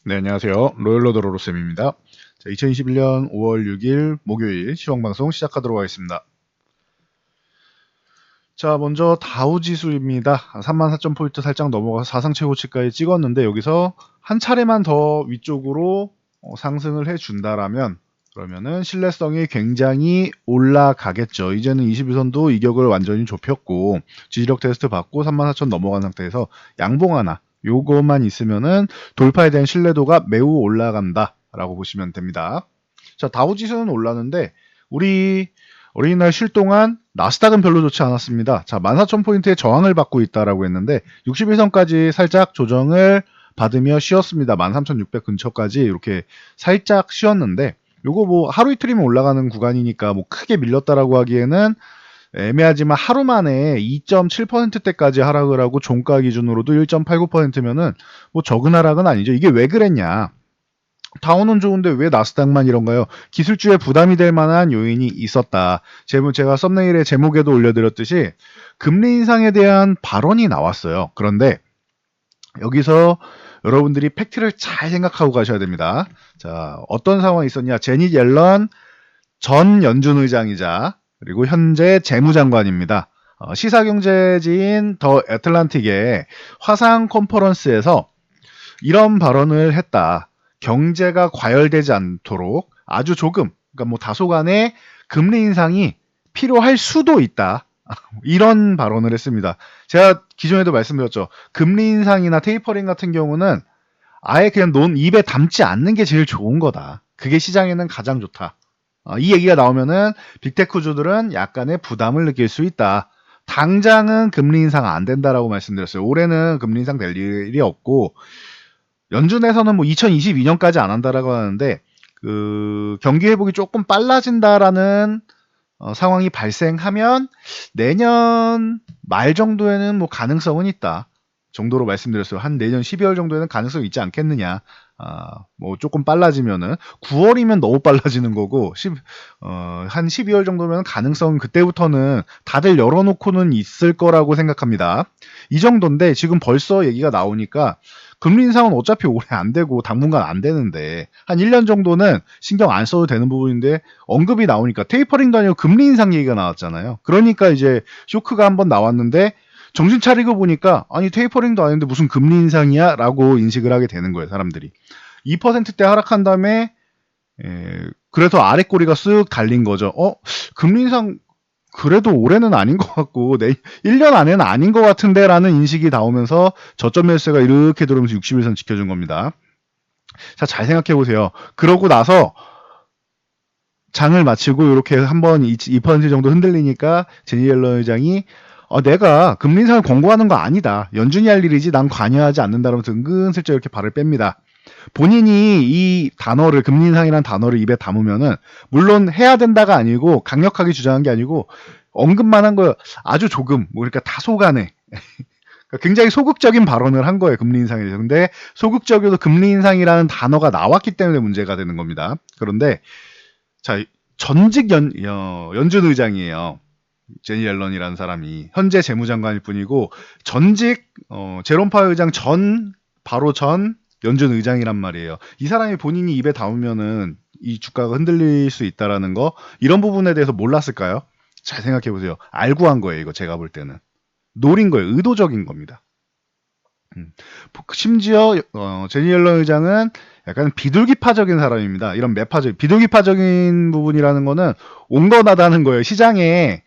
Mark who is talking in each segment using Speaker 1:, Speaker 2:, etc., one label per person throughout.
Speaker 1: 네, 안녕하세요. 로열러더로로쌤입니다. 자, 2021년 5월 6일 목요일 시황방송 시작하도록 하겠습니다. 자, 먼저 다우지수입니다. 34,000포인트 살짝 넘어가서 사상 최고치까지 찍었는데 여기서 한 차례만 더 위쪽으로 상승을 해준다라면 그러면은 신뢰성이 굉장히 올라가겠죠. 이제는 21선도 이격을 완전히 좁혔고 지지력 테스트 받고 34,000 넘어간 상태에서 양봉 하나 요것만 있으면은 돌파에 대한 신뢰도가 매우 올라간다라고 보시면 됩니다. 자, 다우지수는 올랐는데 우리 어린이날 쉴 동안 나스닥은 별로 좋지 않았습니다. 자, 14,000포인트의 저항을 받고 있다라고 했는데 61선까지 살짝 조정을 받으며 쉬었습니다. 13,600 근처까지 이렇게 살짝 쉬었는데 요거 뭐 하루 이틀이면 올라가는 구간이니까 뭐 크게 밀렸다라고 하기에는 애매하지만 하루 만에 2.7%대까지 하락을 하고 종가 기준으로도 1.89%면은 뭐 적은 하락은 아니죠. 이게 왜 그랬냐? 다운은 좋은데 왜 나스닥만 이런가요? 기술주에 부담이 될 만한 요인이 있었다. 제가 썸네일의 제목에도 올려드렸듯이 금리 인상에 대한 발언이 나왔어요. 그런데 여기서 여러분들이 팩트를 잘 생각하고 가셔야 됩니다. 자, 어떤 상황이 있었냐? 제닛 옐런 전 연준 의장이자 그리고 현재 재무장관입니다. 시사경제지인 더 애틀란틱의 화상 컨퍼런스에서 이런 발언을 했다. 경제가 과열되지 않도록 아주 조금, 그러니까 뭐 다소간의 금리 인상이 필요할 수도 있다. 이런 발언을 했습니다. 제가 기존에도 말씀드렸죠. 금리 인상이나 테이퍼링 같은 경우는 아예 그냥 입에 담지 않는 게 제일 좋은 거다. 그게 시장에는 가장 좋다. 이 얘기가 나오면은 빅테크주들은 약간의 부담을 느낄 수 있다. 당장은 금리 인상 안 된다라고 말씀드렸어요. 올해는 금리 인상 될 일이 없고 연준에서는 뭐 2022년까지 안 한다라고 하는데 그 경기 회복이 조금 빨라진다라는 상황이 발생하면 내년 말 정도에는 뭐 가능성은 있다 정도로 말씀드렸어요. 한 내년 12월 정도에는 가능성이 있지 않겠느냐. 뭐 조금 빨라지면은 9월이면 너무 빨라지는 거고 한 12월 정도면 가능성 그때부터는 다들 열어놓고는 있을 거라고 생각합니다. 이 정도인데 지금 벌써 얘기가 나오니까 금리 인상은 어차피 올해 안 되고 당분간 안 되는데 한 1년 정도는 신경 안 써도 되는 부분인데 언급이 나오니까 테이퍼링도 아니고 금리 인상 얘기가 나왔잖아요. 그러니까 이제 쇼크가 한번 나왔는데 정신 차리고 보니까 아니 테이퍼링도 아닌데 무슨 금리 인상이야? 라고 인식을 하게 되는 거예요. 사람들이. 2%대 하락한 다음에 그래서 아래 꼬리가 쓱 달린 거죠. 금리 인상 그래도 올해는 아닌 것 같고 1년 안에는 아닌 것 같은데 라는 인식이 나오면서 저점 매수세가 이렇게 들어오면서 61선 지켜준 겁니다. 자, 잘 생각해 보세요. 그러고 나서 장을 마치고 이렇게 한번 2% 정도 흔들리니까 제니 옐런 의장이 내가 금리 인상을 권고하는 거 아니다. 연준이 할 일이지 난 관여하지 않는다라면서 은근슬쩍 이렇게 발을 뺍니다. 본인이 이 단어를 금리 인상이라는 단어를 입에 담으면은 물론 해야 된다가 아니고 강력하게 주장한 게 아니고 언급만 한 거 아주 조금 뭐 그러니까 다소간에 굉장히 소극적인 발언을 한 거예요. 금리 인상에 대해서. 근데 소극적이어도 금리 인상이라는 단어가 나왔기 때문에 문제가 되는 겁니다. 그런데 자 전직 연준 의장이에요. 제니 옐런이라는 사람이 현재 재무장관일 뿐이고 전직 제롬 파월 의장 바로 전 연준 의장이란 말이에요. 이 사람이 본인이 입에 담으면은 이 주가가 흔들릴 수 있다라는 거 이런 부분에 대해서 몰랐을까요? 잘 생각해 보세요. 알고 한 거예요. 이거 제가 볼 때는 노린 거예요. 의도적인 겁니다. 심지어 제니 옐런 의장은 약간 비둘기파적인 사람입니다. 이런 비둘기파적인 부분이라는 거는 온건하다는 거예요. 시장에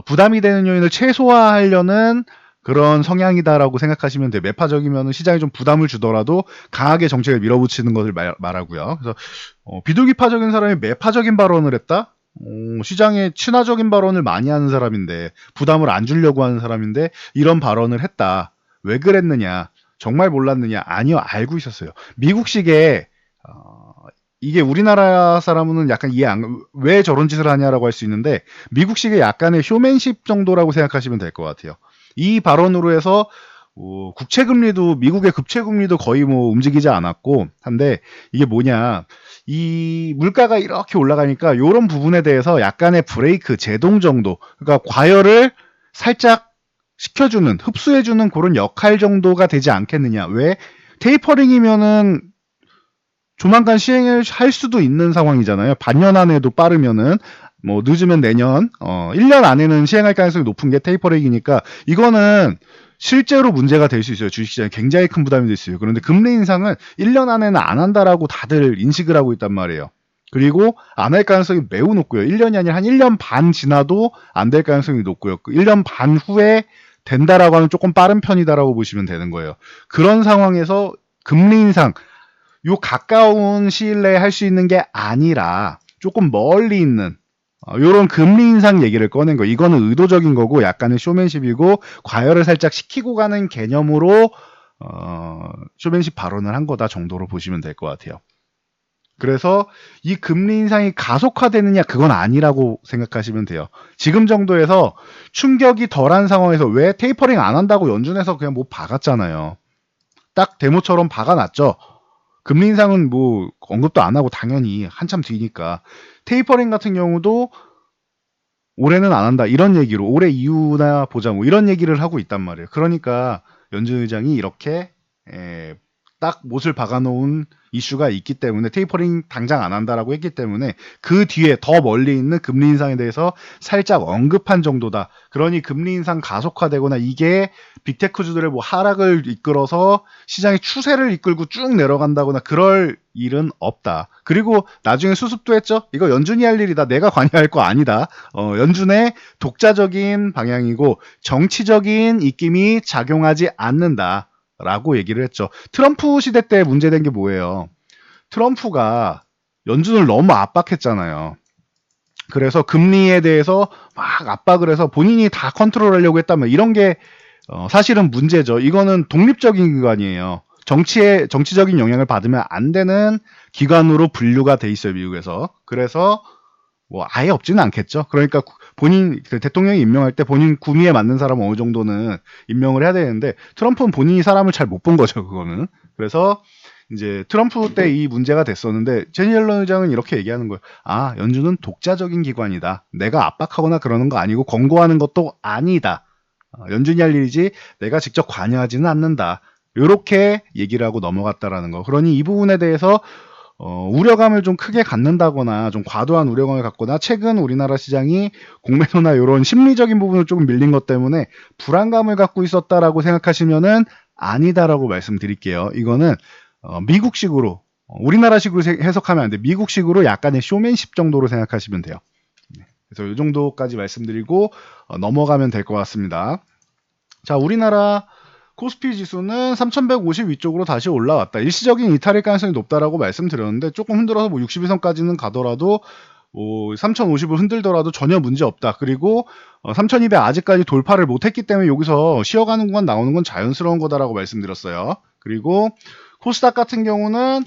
Speaker 1: 부담이 되는 요인을 최소화하려는 그런 성향이다라고 생각하시면 돼요. 매파적이면 시장에 좀 부담을 주더라도 강하게 정책을 밀어붙이는 것을 말하고요. 그래서 비둘기파적인 사람이 매파적인 발언을 했다? 시장에 친화적인 발언을 많이 하는 사람인데 부담을 안 주려고 하는 사람인데 이런 발언을 했다. 왜 그랬느냐? 정말 몰랐느냐? 아니요, 알고 있었어요. 미국식의 이게 우리나라 사람은 약간 왜 저런 짓을 하냐라고 할 수 있는데 미국식의 약간의 쇼맨십 정도라고 생각하시면 될 것 같아요. 이 발언으로 해서 미국의 국채금리도 거의 뭐 움직이지 않았고 한데 이게 뭐냐 이 물가가 이렇게 올라가니까 이런 부분에 대해서 약간의 브레이크 제동 정도 그러니까 과열을 살짝 시켜주는 흡수해주는 그런 역할 정도가 되지 않겠느냐. 왜 테이퍼링이면은 조만간 시행을 할 수도 있는 상황이잖아요. 반년 안에도 빠르면은 뭐 늦으면 내년 1년 안에는 시행할 가능성이 높은 게 테이퍼링이니까 이거는 실제로 문제가 될 수 있어요. 주식시장에 굉장히 큰 부담이 될 수 있어요. 그런데 금리 인상은 1년 안에는 안 한다라고 다들 인식을 하고 있단 말이에요. 그리고 안 할 가능성이 매우 높고요. 1년이 아니라 한 1년 반 지나도 안 될 가능성이 높고요. 1년 반 후에 된다라고 하면 조금 빠른 편이다라고 보시면 되는 거예요. 그런 상황에서 금리 인상 요 가까운 시일 내에 할 수 있는 게 아니라 조금 멀리 있는 요런 금리 인상 얘기를 꺼낸 거. 이거는 의도적인 거고 약간의 쇼맨십이고 과열을 살짝 시키고 가는 개념으로 쇼맨십 발언을 한 거다 정도로 보시면 될 것 같아요. 그래서 이 금리 인상이 가속화되느냐 그건 아니라고 생각하시면 돼요. 지금 정도에서 충격이 덜한 상황에서 왜 테이퍼링 안 한다고 연준에서 그냥 뭐 박았잖아요. 딱 데모처럼 박아놨죠. 금리 인상은 뭐 언급도 안 하고 당연히 한참 뒤니까. 테이퍼링 같은 경우도 올해는 안 한다 이런 얘기로 올해 이후나 보자 뭐 이런 얘기를 하고 있단 말이에요. 그러니까 연준 의장이 이렇게 딱 못을 박아놓은 이슈가 있기 때문에 테이퍼링 당장 안 한다라고 했기 때문에 그 뒤에 더 멀리 있는 금리 인상에 대해서 살짝 언급한 정도다. 그러니 금리 인상 가속화되거나 이게 빅테크주들의 뭐 하락을 이끌어서 시장의 추세를 이끌고 쭉 내려간다거나 그럴 일은 없다. 그리고 나중에 수습도 했죠. 이거 연준이 할 일이다. 내가 관여할 거 아니다. 연준의 독자적인 방향이고 정치적인 입김이 작용하지 않는다. 라고 얘기를 했죠. 트럼프 시대 때 문제된 게 뭐예요? 트럼프가 연준을 너무 압박했잖아요. 그래서 금리에 대해서 막 압박을 해서 본인이 다 컨트롤하려고 했다면 이런 게 사실은 문제죠. 이거는 독립적인 기관이에요. 정치적인 영향을 받으면 안 되는 기관으로 분류가 돼 있어요, 미국에서. 그래서 뭐 아예 없지는 않겠죠. 그러니까 본인 대통령이 임명할 때 본인 구미에 맞는 사람은 어느 정도는 임명을 해야 되는데 트럼프는 본인이 사람을 잘 못 본 거죠, 그거는. 그래서 이제 트럼프 때 이 문제가 됐었는데 제니 옐런 의장은 이렇게 얘기하는 거예요. 아, 연준은 독자적인 기관이다. 내가 압박하거나 그러는 거 아니고 권고하는 것도 아니다. 연준이 할 일이지 내가 직접 관여하지는 않는다. 이렇게 얘기를 하고 넘어갔다라는 거. 그러니 이 부분에 대해서 우려감을 좀 크게 갖는다거나 좀 과도한 우려감을 갖거나 최근 우리나라 시장이 공매도나 이런 심리적인 부분을 조금 밀린 것 때문에 불안감을 갖고 있었다라고 생각하시면은 아니다라고 말씀드릴게요. 이거는 미국식으로 우리나라식으로 해석하면 안 돼. 미국식으로 약간의 쇼맨십 정도로 생각하시면 돼요. 그래서 이 정도까지 말씀드리고 넘어가면 될 것 같습니다. 자, 우리나라 코스피 지수는 3150 위쪽으로 다시 올라왔다. 일시적인 이탈일 가능성이 높다라고 말씀드렸는데 조금 흔들어서 뭐 62선까지는 가더라도 3050을 흔들더라도 전혀 문제 없다. 그리고 3200 아직까지 돌파를 못했기 때문에 여기서 쉬어가는 구간 나오는 건 자연스러운 거다라고 말씀드렸어요. 그리고 코스닥 같은 경우는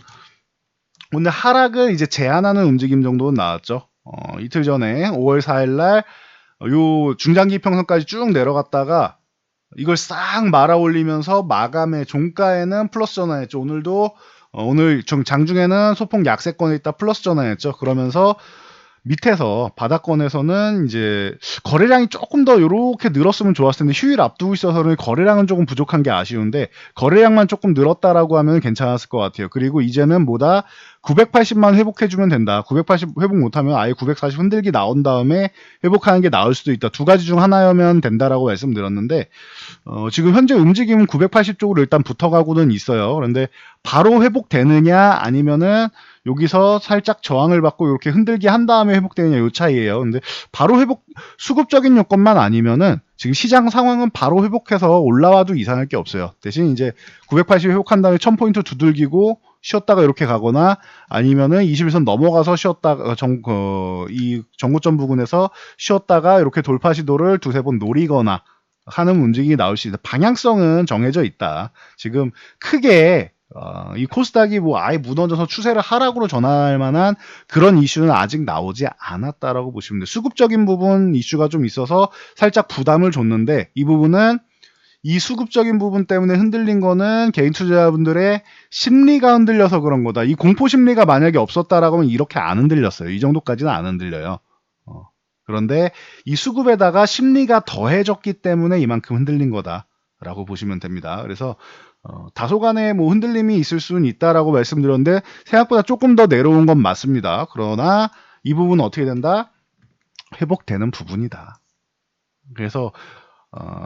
Speaker 1: 오늘 하락을 이제 제한하는 움직임 정도는 나왔죠. 이틀 전에 5월 4일날 요 중장기 평선까지 쭉 내려갔다가 이걸 싹 말아 올리면서 마감의 종가에는 플러스 전환했죠. 오늘도 오늘 장중에는 소폭 약세권에 있다 플러스 전환했죠. 그러면서 밑에서 바닥권에서는 이제 거래량이 조금 더 이렇게 늘었으면 좋았을 텐데 휴일 앞두고 있어서는 거래량은 조금 부족한 게 아쉬운데 거래량만 조금 늘었다라고 하면 괜찮았을 것 같아요. 그리고 이제는 뭐다 980만 회복해주면 된다. 980 회복 못하면 아예 940 흔들기 나온 다음에 회복하는 게 나을 수도 있다. 두 가지 중 하나여면 된다라고 말씀드렸는데 지금 현재 움직임은 980 쪽으로 일단 붙어가고는 있어요. 그런데 바로 회복되느냐 아니면은 여기서 살짝 저항을 받고 이렇게 흔들기 한 다음에 회복되느냐 요 차이예요. 근데 바로 회복 수급적인 요건만 아니면은 지금 시장 상황은 바로 회복해서 올라와도 이상할 게 없어요. 대신 이제 980 회복한 다음에 1000포인트 두들기고 쉬었다가 이렇게 가거나 아니면은 21선 넘어가서 쉬었다가 이 정고점 부근에서 쉬었다가 이렇게 돌파 시도를 두세 번 노리거나 하는 움직임이 나올 수 있다. 방향성은 정해져 있다. 지금 크게 이 코스닥이 뭐 아예 무너져서 추세를 하락으로 전환할 만한 그런 이슈는 아직 나오지 않았다라고 보시면 돼요. 수급적인 부분 이슈가 좀 있어서 살짝 부담을 줬는데 이 부분은 이 수급적인 부분 때문에 흔들린 거는 개인 투자자분들의 심리가 흔들려서 그런 거다. 이 공포 심리가 만약에 없었다라고 하면 이렇게 안 흔들렸어요. 이 정도까지는 안 흔들려요. 그런데 이 수급에다가 심리가 더해졌기 때문에 이만큼 흔들린 거다. 라고 보시면 됩니다. 그래서 다소간의 뭐 흔들림이 있을 수는 있다라고 말씀드렸는데 생각보다 조금 더 내려온 건 맞습니다. 그러나 이 부분은 어떻게 된다? 회복되는 부분이다. 그래서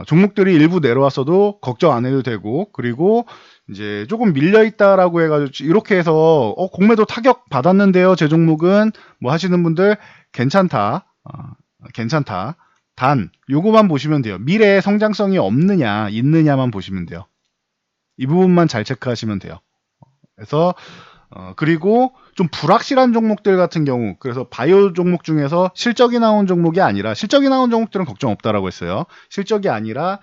Speaker 1: 종목들이 일부 내려왔어도 걱정 안 해도 되고, 그리고 이제 조금 밀려 있다라고 해가지고 이렇게 해서 공매도 타격 받았는데요, 제 종목은 뭐 하시는 분들 괜찮다, 괜찮다. 단 요거만 보시면 돼요. 미래에 성장성이 없느냐 있느냐만 보시면 돼요. 이 부분만 잘 체크하시면 돼요. 그래서 그리고 좀 불확실한 종목들 같은 경우, 그래서 바이오 종목 중에서 실적이 나온 종목이 아니라, 실적이 나온 종목들은 걱정 없다라고 했어요. 실적이 아니라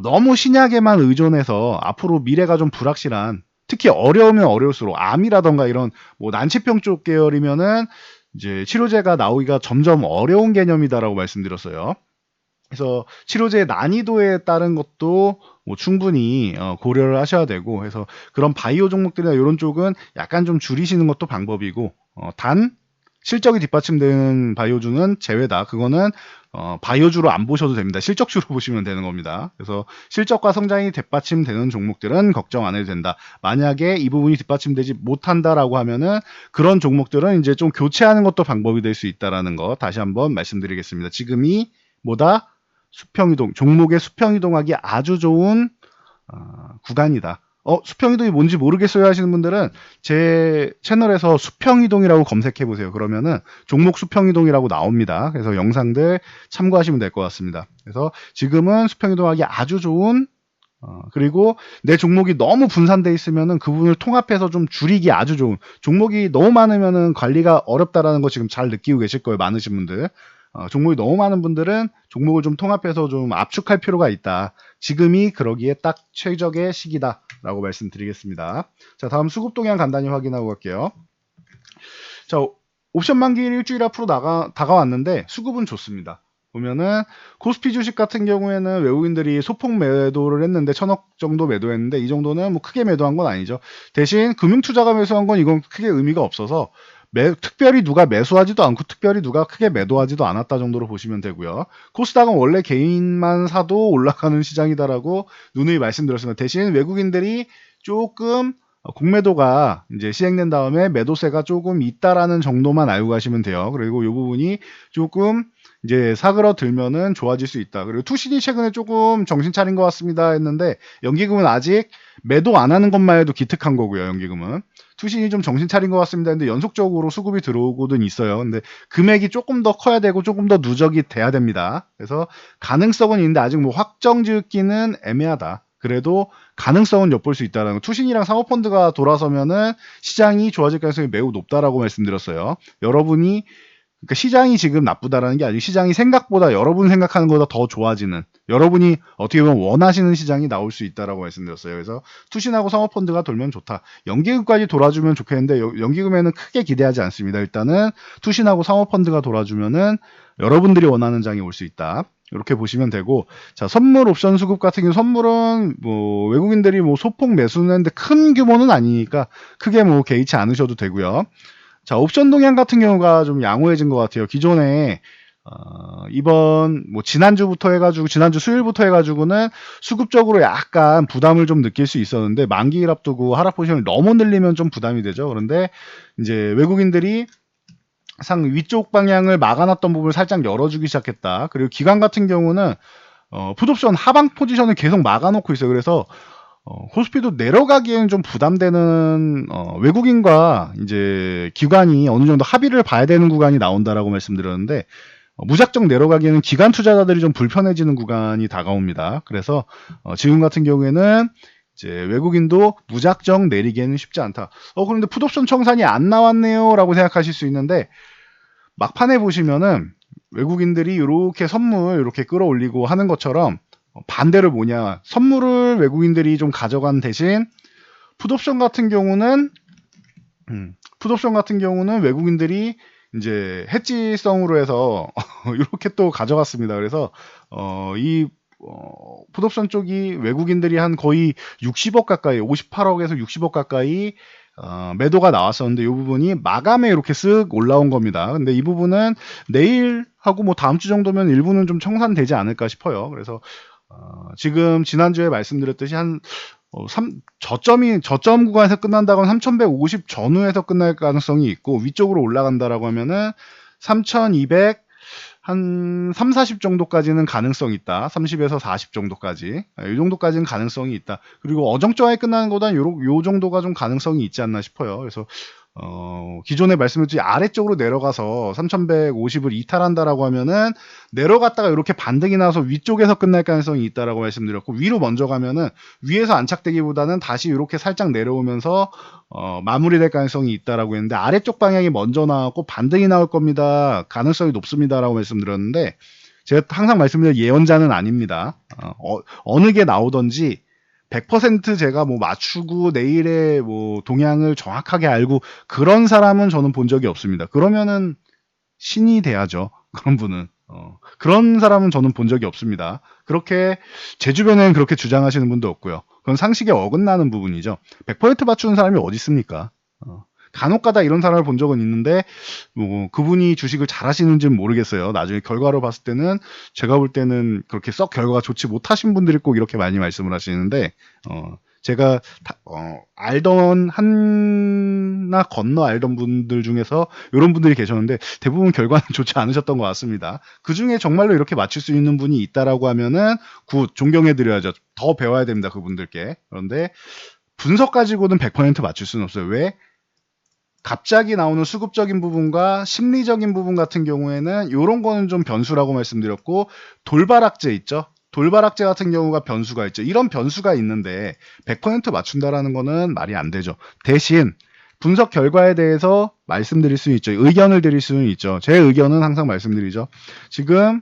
Speaker 1: 너무 신약에만 의존해서 앞으로 미래가 좀 불확실한, 특히 어려우면 어려울수록 암이라던가 이런 뭐 난치병 쪽 계열이면은 이제 치료제가 나오기가 점점 어려운 개념이다라고 말씀드렸어요. 그래서 치료제의 난이도에 따른 것도 뭐 충분히 고려를 하셔야 되고, 해서 그런 바이오 종목들이나 이런 쪽은 약간 좀 줄이시는 것도 방법이고, 단 실적이 뒷받침되는 바이오주는 제외다. 그거는 바이오주로 안 보셔도 됩니다. 실적주로 보시면 되는 겁니다. 그래서 실적과 성장이 뒷받침되는 종목들은 걱정 안 해도 된다. 만약에 이 부분이 뒷받침되지 못한다라고 하면은 그런 종목들은 이제 좀 교체하는 것도 방법이 될 수 있다라는 거 다시 한번 말씀드리겠습니다. 지금이 뭐다? 수평이동, 종목의 수평이동하기 아주 좋은 구간이다. 수평이동이 뭔지 모르겠어요 하시는 분들은 제 채널에서 수평이동이라고 검색해 보세요. 그러면은 종목 수평이동이라고 나옵니다. 그래서 영상들 참고하시면 될 것 같습니다. 그래서 지금은 수평이동하기 아주 좋은, 그리고 내 종목이 너무 분산돼 있으면은 그 부분을 통합해서 좀 줄이기 아주 좋은, 종목이 너무 많으면은 관리가 어렵다라는 거 지금 잘 느끼고 계실 거예요. 많으신 분들. 종목이 너무 많은 분들은 종목을 좀 통합해서 좀 압축할 필요가 있다. 지금이 그러기에 딱 최적의 시기다라고 말씀드리겠습니다. 자, 다음 수급 동향 간단히 확인하고 갈게요. 자, 옵션 만기일 일주일 앞으로 다가왔는데 수급은 좋습니다. 보면은 코스피 주식 같은 경우에는 외국인들이 소폭 매도를 했는데 1,000억 정도 매도했는데 이 정도는 뭐 크게 매도한 건 아니죠. 대신 금융투자가 매수한 건 이건 크게 의미가 없어서 특별히 누가 매수하지도 않고 특별히 누가 크게 매도하지도 않았다 정도로 보시면 되고요. 코스닥은 원래 개인만 사도 올라가는 시장이다라고 누누이 말씀드렸습니다. 대신 외국인들이 조금 공매도가 이제 시행된 다음에 매도세가 조금 있다라는 정도만 알고 가시면 돼요. 그리고 이 부분이 조금 이제 사그러들면은 좋아질 수 있다. 그리고 투신이 최근에 조금 정신 차린 것 같습니다 했는데, 연기금은 아직 매도 안 하는 것만 해도 기특한 거고요. 연기금은 투신이 좀 정신 차린 것 같습니다 했는데 연속적으로 수급이 들어오고는 있어요. 근데 금액이 조금 더 커야 되고 조금 더 누적이 돼야 됩니다. 그래서 가능성은 있는데 아직 뭐 확정 짓기는 애매하다. 그래도 가능성은 엿볼 수 있다는 거. 투신이랑 사모펀드가 돌아서면은 시장이 좋아질 가능성이 매우 높다라고 말씀드렸어요. 여러분이, 그러니까 시장이 지금 나쁘다라는 게 아니고 시장이 생각보다 여러분 생각하는 것보다 더 좋아지는, 여러분이 어떻게 보면 원하시는 시장이 나올 수 있다라고 말씀드렸어요. 그래서 투신하고 사모펀드가 돌면 좋다. 연기금까지 돌아주면 좋겠는데 연기금에는 크게 기대하지 않습니다. 일단은 투신하고 사모펀드가 돌아주면은 여러분들이 원하는 장이 올 수 있다. 이렇게 보시면 되고, 자, 선물 옵션 수급 같은 경우 선물은 뭐 외국인들이 뭐 소폭 매수는 했는데 큰 규모는 아니니까 크게 뭐 개의치 않으셔도 되고요. 자, 옵션 동향 같은 경우가 좀 양호해진 것 같아요. 기존에 이번 뭐 지난주부터 해가지고 지난주 수요일부터 해가지고는 수급적으로 약간 부담을 좀 느낄 수 있었는데 만기일 앞두고 하락 포지션을 너무 늘리면 좀 부담이 되죠. 그런데 이제 외국인들이 상 위쪽 방향을 막아놨던 부분을 살짝 열어주기 시작했다. 그리고 기관 같은 경우는 풋옵션 하방 포지션을 계속 막아놓고 있어요. 그래서 코스피도 내려가기에는 좀 부담되는, 외국인과 이제 기관이 어느 정도 합의를 봐야 되는 구간이 나온다라고 말씀드렸는데, 무작정 내려가기에는 기관 투자자들이 좀 불편해지는 구간이 다가옵니다. 그래서 지금 같은 경우에는 이제 외국인도 무작정 내리기에는 쉽지 않다. 그런데 풋옵션 청산이 안 나왔네요라고 생각하실 수 있는데, 막판에 보시면은 외국인들이 이렇게 선물 이렇게 끌어올리고 하는 것처럼 반대로 뭐냐, 선물을 외국인들이 좀 가져간 대신 풋옵션 같은 경우는 외국인들이 이제 해지성으로 해서 이렇게 또 가져갔습니다. 그래서 이 풋옵션 쪽이 외국인들이 한 거의 60억 가까이, 58억에서 60억 가까이 매도가 나왔었는데 이 부분이 마감에 이렇게 쓱 올라온 겁니다. 근데 이 부분은 내일 하고 뭐 다음 주 정도면 일부는 좀 청산되지 않을까 싶어요. 그래서 지금 지난주에 말씀드렸듯이 저점 구간에서 끝난다고 하면 3150 전후에서 끝날 가능성이 있고, 위쪽으로 올라간다라고 하면은 3200 한 3, 40 정도까지는 가능성이 있다. 30에서 40 정도까지. 이 정도까지는 가능성이 있다. 그리고 어정쩡하게 끝나는 것보다는 요 정도가 좀 가능성이 있지 않나 싶어요. 그래서 기존에 말씀드렸듯이 아래쪽으로 내려가서 3150을 이탈한다라고 하면은 내려갔다가 이렇게 반등이 나서 위쪽에서 끝날 가능성이 있다라고 말씀드렸고, 위로 먼저 가면은 위에서 안착되기보다는 다시 이렇게 살짝 내려오면서 마무리될 가능성이 있다라고 했는데, 아래쪽 방향이 먼저 나왔고 반등이 나올 겁니다. 가능성이 높습니다라고 말씀드렸는데, 제가 항상 말씀드린 예언자는 아닙니다. 어느 게 나오든지 100% 제가 뭐 맞추고 내일의 뭐 동향을 정확하게 알고 그런 사람은 저는 본 적이 없습니다. 그러면은 신이 돼야죠. 그런 분은. 그런 사람은 저는 본 적이 없습니다. 그렇게 제 주변에는 그렇게 주장하시는 분도 없고요. 그건 상식에 어긋나는 부분이죠. 100% 맞추는 사람이 어디 있습니까? 간혹가다 이런 사람을 본 적은 있는데 뭐 그분이 주식을 잘 하시는지는 모르겠어요. 나중에 결과로 봤을 때는 제가 볼 때는 그렇게 썩 결과가 좋지 못하신 분들이 꼭 이렇게 많이 말씀을 하시는데, 제가 알던 하나 건너 알던 분들 중에서 이런 분들이 계셨는데 대부분 결과는 좋지 않으셨던 것 같습니다. 그 중에 정말로 이렇게 맞출 수 있는 분이 있다라고 하면은 굿, 존경해 드려야죠. 더 배워야 됩니다, 그분들께. 그런데 분석 가지고는 100% 맞출 수는 없어요. 왜? 갑자기 나오는 수급적인 부분과 심리적인 부분 같은 경우에는 이런 거는 좀 변수라고 말씀드렸고, 돌발악재 있죠. 돌발악재 같은 경우가 변수가 있죠. 이런 변수가 있는데 100% 맞춘다라는 거는 말이 안 되죠. 대신 분석 결과에 대해서 말씀드릴 수 있죠. 의견을 드릴 수는 있죠. 제 의견은 항상 말씀드리죠. 지금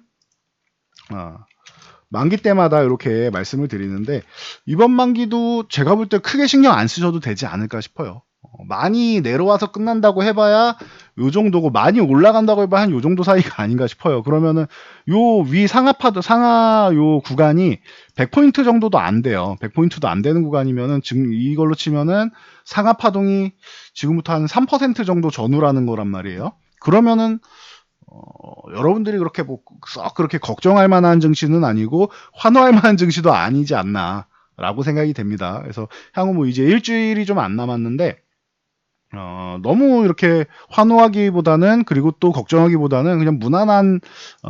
Speaker 1: 만기 때마다 이렇게 말씀을 드리는데, 이번 만기도 제가 볼 때 크게 신경 안 쓰셔도 되지 않을까 싶어요. 많이 내려와서 끝난다고 해봐야 요 정도고, 많이 올라간다고 해봐야 한 요 정도 사이가 아닌가 싶어요. 그러면은 요 위 상하 요 구간이 100포인트 정도도 안 돼요. 100포인트도 안 되는 구간이면은 지금 이걸로 치면은 상하 파동이 지금부터 한 3% 정도 전후라는 거란 말이에요. 그러면은 여러분들이 그렇게 썩 그렇게 걱정할 만한 증시는 아니고 환호할 만한 증시도 아니지 않나라고 생각이 됩니다. 그래서 향후 뭐 이제 일주일이 좀 안 남았는데, 너무 이렇게 환호하기보다는, 그리고 또 걱정하기보다는 그냥 무난한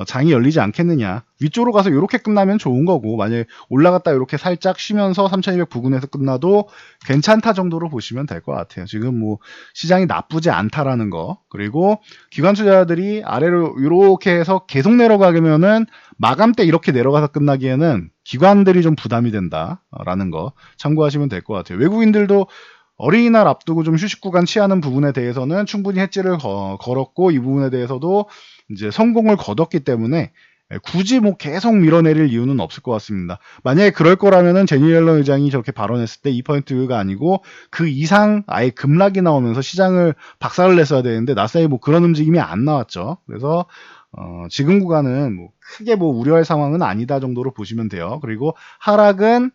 Speaker 1: 장이 열리지 않겠느냐. 위쪽으로 가서 이렇게 끝나면 좋은 거고, 만약에 올라갔다 이렇게 살짝 쉬면서 3200 부근에서 끝나도 괜찮다 정도로 보시면 될 것 같아요. 지금 뭐 시장이 나쁘지 않다라는 거, 그리고 기관 투자자들이 아래로 이렇게 해서 계속 내려가면은 마감 때 이렇게 내려가서 끝나기에는 기관들이 좀 부담이 된다라는 거 참고하시면 될 것 같아요. 외국인들도 어린이날 앞두고 좀 휴식 구간 취하는 부분에 대해서는 충분히 해지를 걸었고, 이 부분에 대해서도 이제 성공을 거뒀기 때문에 굳이 뭐 계속 밀어내릴 이유는 없을 것 같습니다. 만약에 그럴 거라면은 제니 옐런 의장이 저렇게 발언했을 때 2%가 아니고 그 이상 아예 급락이 나오면서 시장을 박살을 냈어야 되는데, 나스닥이 뭐 그런 움직임이 안 나왔죠. 그래서 지금 구간은 뭐 크게 뭐 우려할 상황은 아니다 정도로 보시면 돼요. 그리고 하락은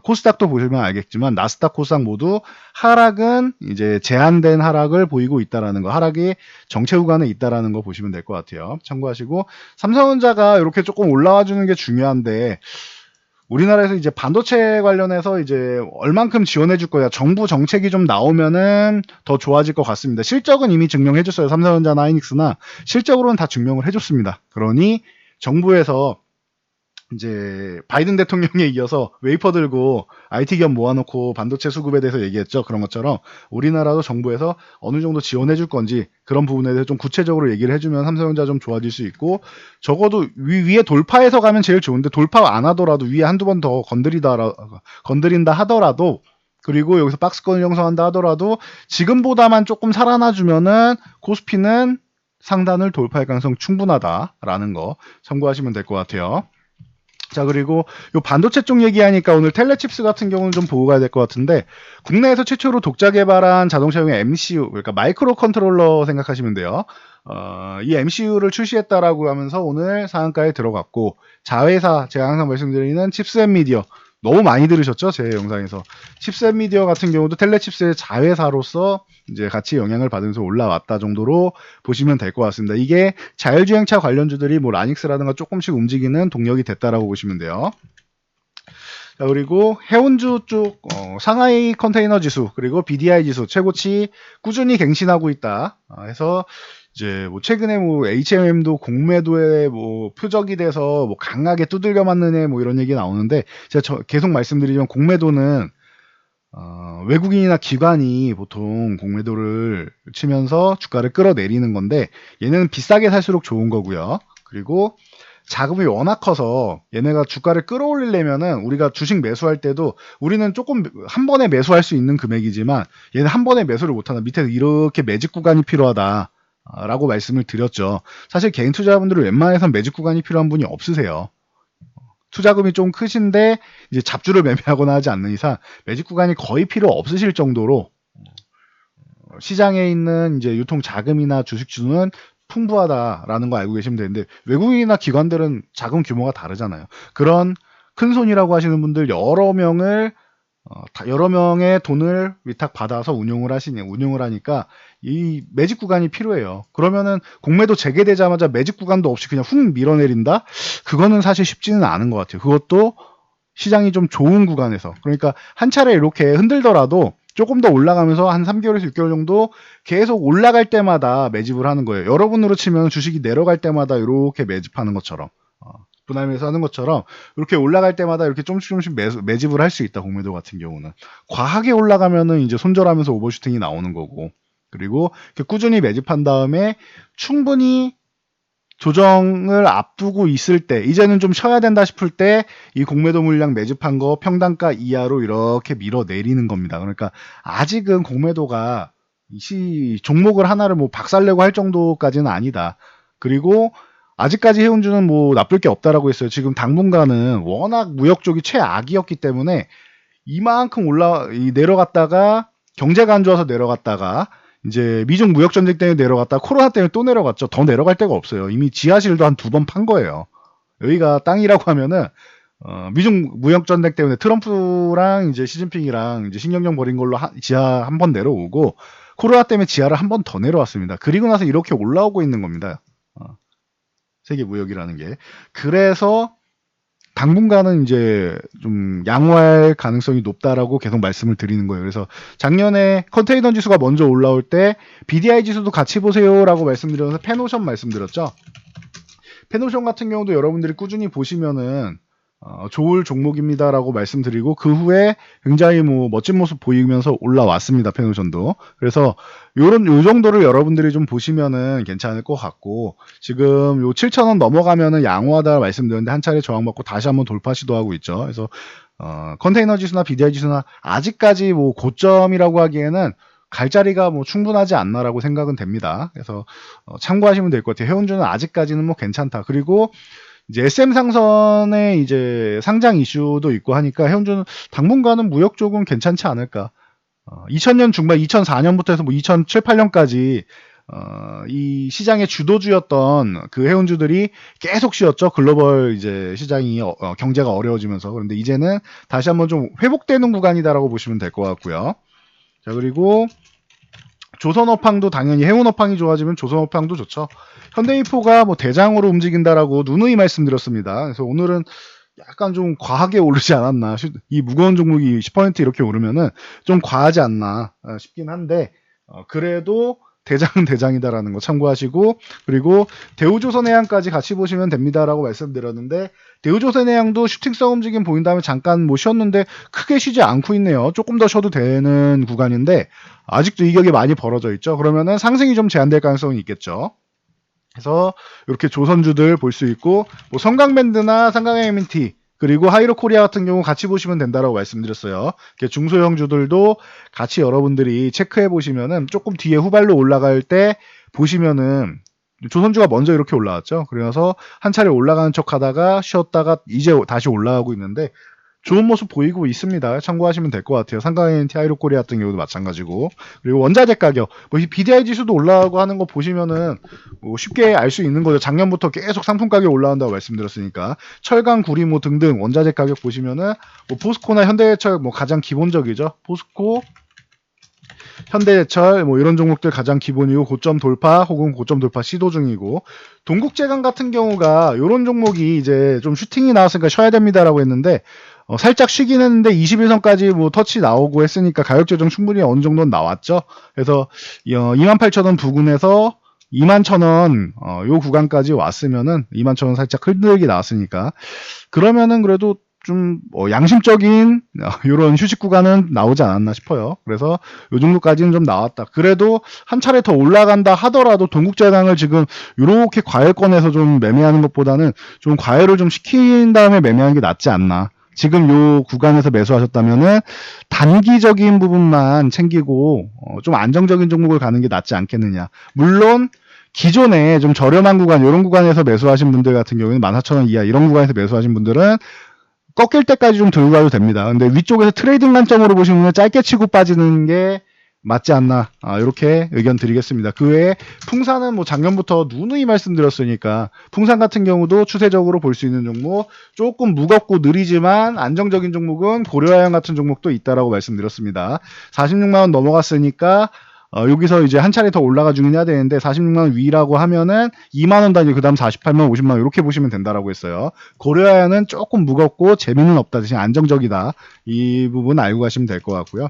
Speaker 1: 코스닥도 보시면 알겠지만 나스닥, 코스닥 모두 하락은 이제 제한된 하락을 보이고 있다라는 거, 하락이 정체 구간에 있다라는 거 보시면 될 것 같아요. 참고하시고, 삼성전자가 이렇게 조금 올라와 주는 게 중요한데, 우리나라에서 이제 반도체 관련해서 이제 얼만큼 지원해 줄 거야, 정부 정책이 좀 나오면은 더 좋아질 것 같습니다. 실적은 이미 증명해 줬어요. 삼성전자나 하이닉스나 실적으로는 다 증명을 해줬습니다. 그러니 정부에서 이제 바이든 대통령에 이어서 웨이퍼 들고 IT 기업 모아놓고 반도체 수급에 대해서 얘기했죠. 그런 것처럼 우리나라도 정부에서 어느 정도 지원해 줄 건지 그런 부분에 대해서 좀 구체적으로 얘기를 해주면 삼성전자 좀 좋아질 수 있고, 적어도 위에 돌파해서 가면 제일 좋은데, 돌파 안 하더라도 위에 한두 번 더 건드린다 하더라도, 그리고 여기서 박스권을 형성한다 하더라도 지금보다만 조금 살아나주면은 코스피는 상단을 돌파할 가능성 충분하다라는 거 참고하시면 될 것 같아요. 자, 그리고 요 반도체 쪽 얘기하니까 오늘 텔레칩스 같은 경우는 좀 보고 가야 될 것 같은데, 국내에서 최초로 독자 개발한 자동차용의 MCU, 그러니까 마이크로 컨트롤러 생각하시면 돼요. 이 MCU를 출시했다라고 하면서 오늘 상한가에 들어갔고, 자회사, 제가 항상 말씀드리는 칩스앤미디어, 너무 많이 들으셨죠? 제 영상에서. 칩셋 미디어 같은 경우도 텔레칩스의 자회사로서 이제 같이 영향을 받으면서 올라왔다 정도로 보시면 될 것 같습니다. 이게 자율주행차 관련주들이 뭐 라닉스라든가 조금씩 움직이는 동력이 됐다라고 보시면 돼요. 자, 그리고 해운주 쪽 상하이 컨테이너 지수 그리고 BDI 지수 최고치 꾸준히 갱신하고 있다 해서 이제 뭐 최근에 뭐 HMM도 공매도에 뭐 표적이 돼서 뭐 강하게 두들겨 맞는 뭐 이런 얘기 나오는데 제가 계속 말씀드리지만 공매도는 외국인이나 기관이 보통 공매도를 치면서 주가를 끌어내리는 건데 얘는 비싸게 살수록 좋은 거고요. 그리고 자금이 워낙 커서 얘네가 주가를 끌어올리려면은 우리가 주식 매수할 때도 우리는 조금 한 번에 매수할 수 있는 금액이지만 얘는 한 번에 매수를 못하나 밑에서 이렇게 매집 구간이 필요하다 라고 말씀을 드렸죠. 사실 개인 투자자분들은 웬만해선 매집 구간이 필요한 분이 없으세요. 투자금이 좀 크신데 이제 잡주를 매매하거나 하지 않는 이상 매집 구간이 거의 필요 없으실 정도로 시장에 있는 이제 유통 자금이나 주식주는 풍부하다라는 거 알고 계시면 되는데 외국인이나 기관들은 자금 규모가 다르잖아요. 그런 큰 손이라고 하시는 분들 여러 명의 돈을 위탁받아서 운용을 하니까 이 매집 구간이 필요해요. 그러면은 공매도 재개되자마자 매집 구간도 없이 그냥 훅 밀어내린다? 그거는 사실 쉽지는 않은 것 같아요. 그것도 시장이 좀 좋은 구간에서. 그러니까 한 차례 이렇게 흔들더라도 조금 더 올라가면서 한 3개월에서 6개월 정도 계속 올라갈 때마다 매집을 하는 거예요. 여러분으로 치면 주식이 내려갈 때마다 이렇게 매집하는 것처럼. 분할매수 하는 것처럼 이렇게 올라갈 때마다 이렇게 조금씩 매집을 할 수 있다. 공매도 같은 경우는 과하게 올라가면은 이제 손절하면서 오버슈팅이 나오는 거고 그리고 꾸준히 매집한 다음에 충분히 조정을 앞두고 있을 때 이제는 좀 쉬어야 된다 싶을 때 이 공매도 물량 매집한 거 평단가 이하로 이렇게 밀어내리는 겁니다. 그러니까 아직은 공매도가 종목을 하나를 뭐 박살내고 할 정도까지는 아니다. 그리고 아직까지 해운주는 뭐 나쁠 게 없다라고 했어요. 지금 당분간은 워낙 무역 쪽이 최악이었기 때문에 이만큼 내려갔다가 경제가 안 좋아서 내려갔다가 이제 미중 무역 전쟁 때문에 내려갔다 코로나 때문에 또 내려갔죠. 더 내려갈 데가 없어요. 이미 지하실도 한 2번 판 거예요. 여기가 땅이라고 하면은 미중 무역 전쟁 때문에 트럼프랑 이제 시진핑이랑 이제 신경전 벌인 걸로 지하 한 번 내려오고 코로나 때문에 지하를 한 번 더 내려왔습니다. 그리고 나서 이렇게 올라오고 있는 겁니다. 세계 무역이라는 게. 그래서 당분간은 이제 좀 양호할 가능성이 높다라고 계속 말씀을 드리는 거예요. 그래서 작년에 컨테이너 지수가 먼저 올라올 때 BDI 지수도 같이 보세요라고 말씀드려서 펜오션 말씀드렸죠. 펜오션 같은 경우도 여러분들이 꾸준히 보시면은 좋을 종목입니다라고 말씀드리고 그 후에 굉장히 뭐 멋진 모습 보이면서 올라왔습니다. 펜오션도. 그래서 요 정도를 여러분들이 좀 보시면은 괜찮을 것 같고 지금 요 7,000원 넘어가면은 양호하다 말씀드렸는데 한 차례 저항받고 다시 한번 돌파 시도하고 있죠. 그래서 컨테이너 지수나 BDI 지수나 아직까지 뭐 고점이라고 하기에는 갈 자리가 뭐 충분하지 않나라고 생각은 됩니다. 그래서 참고하시면 될 것 같아요. 해운주는 아직까지는 뭐 괜찮다. 그리고 이제 SM 상선의 이제 상장 이슈도 있고 하니까 해운주는 당분간은 무역 쪽은 괜찮지 않을까. 2000년 중반, 2004년부터 해서 뭐 2007, 8년까지 이 시장의 주도주였던 그 해운주들이 계속 쉬었죠. 글로벌 이제 시장이 경제가 어려워지면서. 그런데 이제는 다시 한번 좀 회복되는 구간이다라고 보시면 될 것 같고요. 자, 그리고 조선업황도 당연히 해운업황이 좋아지면 조선업황도 좋죠. 현대이포가 뭐 대장으로 움직인다라고 누누이 말씀드렸습니다. 그래서 오늘은 약간 좀 과하게 오르지 않았나. 이 무거운 종목이 10% 이렇게 오르면은 좀 과하지 않나 싶긴 한데 그래도 대장은 대장이다라는 거 참고하시고 그리고 대우조선해양까지 같이 보시면 됩니다라고 말씀드렸는데 대우조선해양도 슈팅성 움직임 보인 다음에 잠깐 뭐 쉬었는데 크게 쉬지 않고 있네요. 조금 더 쉬어도 되는 구간인데 아직도 이격이 많이 벌어져 있죠. 그러면은 상승이 좀 제한될 가능성이 있겠죠. 그래서 이렇게 조선주들 볼 수 있고 뭐 성강밴드나 삼강MNT 그리고 하이로코리아 같은 경우 같이 보시면 된다라고 말씀드렸어요. 중소형주들도 같이 여러분들이 체크해 보시면은 조금 뒤에 후발로 올라갈 때 보시면은 조선주가 먼저 이렇게 올라왔죠. 그래서 한 차례 올라가는 척 하다가 쉬었다가 이제 다시 올라가고 있는데 좋은 모습 보이고 있습니다. 참고하시면 될 것 같아요. 삼성NT 하이로코리아 같은 경우도 마찬가지고. 그리고 원자재 가격, 뭐 BDI 지수도 올라가고 하는 거 보시면은 뭐 쉽게 알 수 있는 거죠. 작년부터 계속 상품 가격이 올라간다고 말씀드렸으니까. 철강, 구리 뭐 등등 원자재 가격 보시면은 뭐 포스코나 현대해철 뭐 가장 기본적이죠. 포스코, 현대제철 뭐 이런 종목들 가장 기본이고 고점 돌파 혹은 고점 돌파 시도 중이고, 동국제강 같은 경우가 이런 종목이 이제 좀 슈팅이 나왔으니까 쉬어야 됩니다라고 했는데 살짝 쉬긴 했는데 21선까지 뭐 터치 나오고 했으니까 가격 조정 충분히 어느 정도는 나왔죠. 그래서 28,000원 부근에서 21,000원 요 구간까지 왔으면은 21,000원 살짝 흔들기 나왔으니까, 그러면은 그래도 좀 양심적인 이런 휴식 구간은 나오지 않았나 싶어요. 그래서 요 정도까지는 좀 나왔다. 그래도 한 차례 더 올라간다 하더라도 동국제강을 지금 이렇게 과열권에서 좀 매매하는 것보다는 좀 과열을 좀 시킨 다음에 매매하는 게 낫지 않나. 지금 요 구간에서 매수하셨다면은 단기적인 부분만 챙기고 좀 안정적인 종목을 가는 게 낫지 않겠느냐. 물론 기존에 좀 저렴한 구간, 이런 구간에서 매수하신 분들 같은 경우에는 14,000원 이하 이런 구간에서 매수하신 분들은 꺾일 때까지 좀 들고 가도 됩니다. 근데 위쪽에서 트레이딩 관점으로 보시면 짧게 치고 빠지는 게 맞지 않나, 이렇게 의견 드리겠습니다. 그 외에 풍산은 뭐 작년부터 누누이 말씀드렸으니까 풍산 같은 경우도 추세적으로 볼 수 있는 종목, 조금 무겁고 느리지만 안정적인 종목은 고려아연 같은 종목도 있다라고 말씀드렸습니다. 46만원 넘어갔으니까 여기서 이제 한 차례 더 올라가 주긴 해야 되는데 46만원 위라고 하면은 2만원 단위, 그 다음 48만원, 50만원 이렇게 보시면 된다라고 했어요. 고려아연은 조금 무겁고 재미는 없다 대신 안정적이다, 이 부분 알고 가시면 될 것 같고요.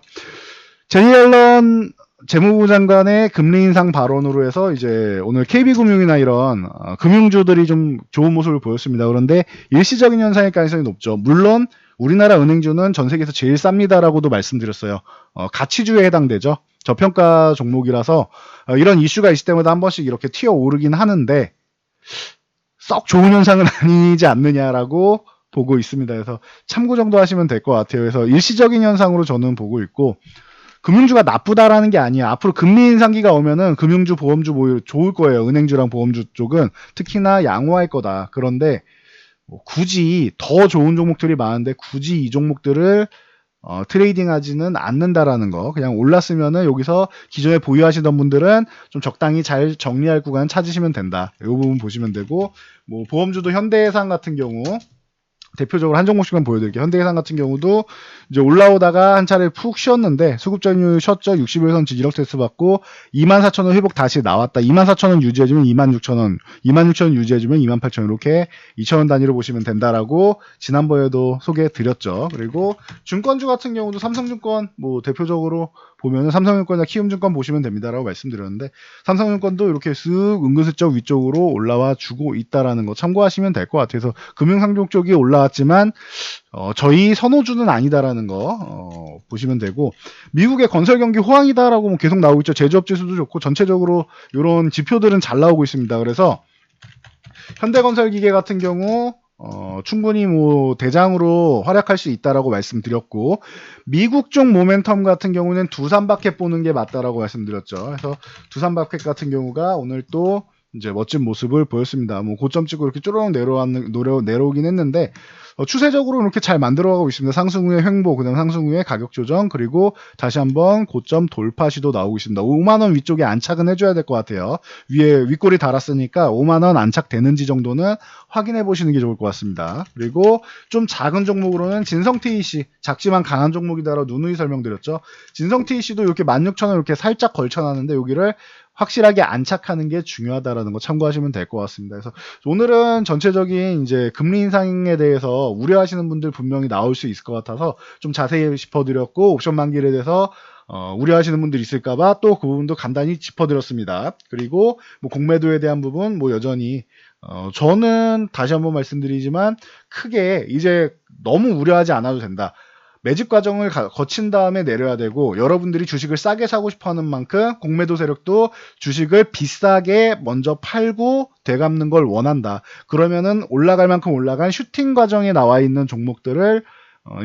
Speaker 1: 제니앨런 재무부 장관의 금리 인상 발언으로 해서 이제 오늘 KB금융이나 이런 금융주들이 좀 좋은 모습을 보였습니다. 그런데 일시적인 현상일 가능성이 높죠. 물론 우리나라 은행주는 전 세계에서 제일 쌉니다라고도 말씀드렸어요. 가치주에 해당되죠. 저평가 종목이라서 이런 이슈가 있을 때마다 한 번씩 이렇게 튀어 오르긴 하는데 썩 좋은 현상은 아니지 않느냐라고 보고 있습니다. 그래서 참고 정도 하시면 될 것 같아요. 그래서 일시적인 현상으로 저는 보고 있고, 금융주가 나쁘다라는 게 아니야. 앞으로 금리 인상기가 오면은 금융주, 보험주 뭐 좋을 거예요. 은행주랑 보험주 쪽은 특히나 양호할 거다. 그런데 굳이 더 좋은 종목들이 많은데 굳이 이 종목들을 트레이딩하지는 않는다라는 거. 그냥 올랐으면은 여기서 기존에 보유하시던 분들은 좀 적당히 잘 정리할 구간 찾으시면 된다. 이 부분 보시면 되고, 뭐 보험주도 현대해상 같은 경우 대표적으로 한 종목씩만 보여드릴게요. 현대해상 같은 경우도 이제 올라오다가 한 차례 푹 쉬었는데 수급전율 쉬었죠. 61선 지지력 테스트 받고 24,000원 회복 다시 나왔다. 24,000원 유지해주면 26,000원, 26,000원 유지해주면 28,000원, 이렇게 2,000원 단위로 보시면 된다라고 지난번에도 소개해드렸죠. 그리고 증권주 같은 경우도 삼성증권 뭐 대표적으로 보면은 삼성증권이나 키움증권 보시면 됩니다라고 말씀드렸는데, 삼성증권도 이렇게 쓱 은근슬쩍 위쪽으로 올라와 주고 있다라는 거 참고하시면 될 것 같아요. 그래서 금융상종 쪽이 올라왔지만 저희 선호주는 아니다라는 거 보시면 되고, 미국의 건설 경기 호황이다라고 뭐 계속 나오고 있죠. 제조업 지수도 좋고 전체적으로 이런 지표들은 잘 나오고 있습니다. 그래서 현대건설기계 같은 경우 충분히 뭐 대장으로 활약할 수 있다라고 말씀드렸고, 미국 쪽 모멘텀 같은 경우는 두산바켓 보는 게 맞다라고 말씀드렸죠. 그래서 두산바켓 같은 경우가 오늘 또 이제 멋진 모습을 보였습니다. 뭐 고점 찍고 이렇게 쪼르륵 내려오긴 했는데 추세적으로 이렇게 잘 만들어가고 있습니다. 상승 후에 횡보, 그다음 상승 후에 가격 조정, 그리고 다시 한번 고점 돌파 시도 나오고 있습니다. 5만원 위쪽에 안착은 해줘야 될 것 같아요. 위에 윗골이 달았으니까 5만원 안착되는지 정도는 확인해 보시는 게 좋을 것 같습니다. 그리고 좀 작은 종목으로는 진성TEC, 작지만 강한 종목이다라고 누누이 설명드렸죠. 진성TEC도 이렇게 16,000원 이렇게 살짝 걸쳐놨는데 여기를 확실하게 안착하는 게 중요하다라는 거 참고하시면 될 것 같습니다. 그래서 오늘은 전체적인 이제 금리 인상에 대해서 우려하시는 분들 분명히 나올 수 있을 것 같아서 좀 자세히 짚어드렸고, 옵션 만기에 대해서 우려하시는 분들 있을까봐 또 그 부분도 간단히 짚어드렸습니다. 그리고 뭐 공매도에 대한 부분 뭐 여전히 저는 다시 한번 말씀드리지만 크게 이제 너무 우려하지 않아도 된다. 매집 과정을 거친 다음에 내려야 되고, 여러분들이 주식을 싸게 사고 싶어하는 만큼 공매도 세력도 주식을 비싸게 먼저 팔고 되갚는 걸 원한다. 그러면은 올라갈 만큼 올라간 슈팅 과정에 나와 있는 종목들을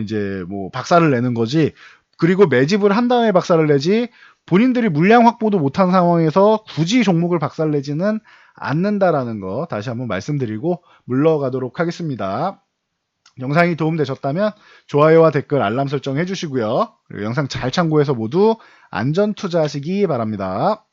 Speaker 1: 이제 뭐 박살을 내는 거지, 그리고 매집을 한 다음에 박살을 내지 본인들이 물량 확보도 못한 상황에서 굳이 종목을 박살내지는 않는다라는 거 다시 한번 말씀드리고 물러가도록 하겠습니다. 영상이 도움되셨다면 좋아요와 댓글, 알람 설정 해주시고요. 그리고 영상 잘 참고해서 모두 안전 투자하시기 바랍니다.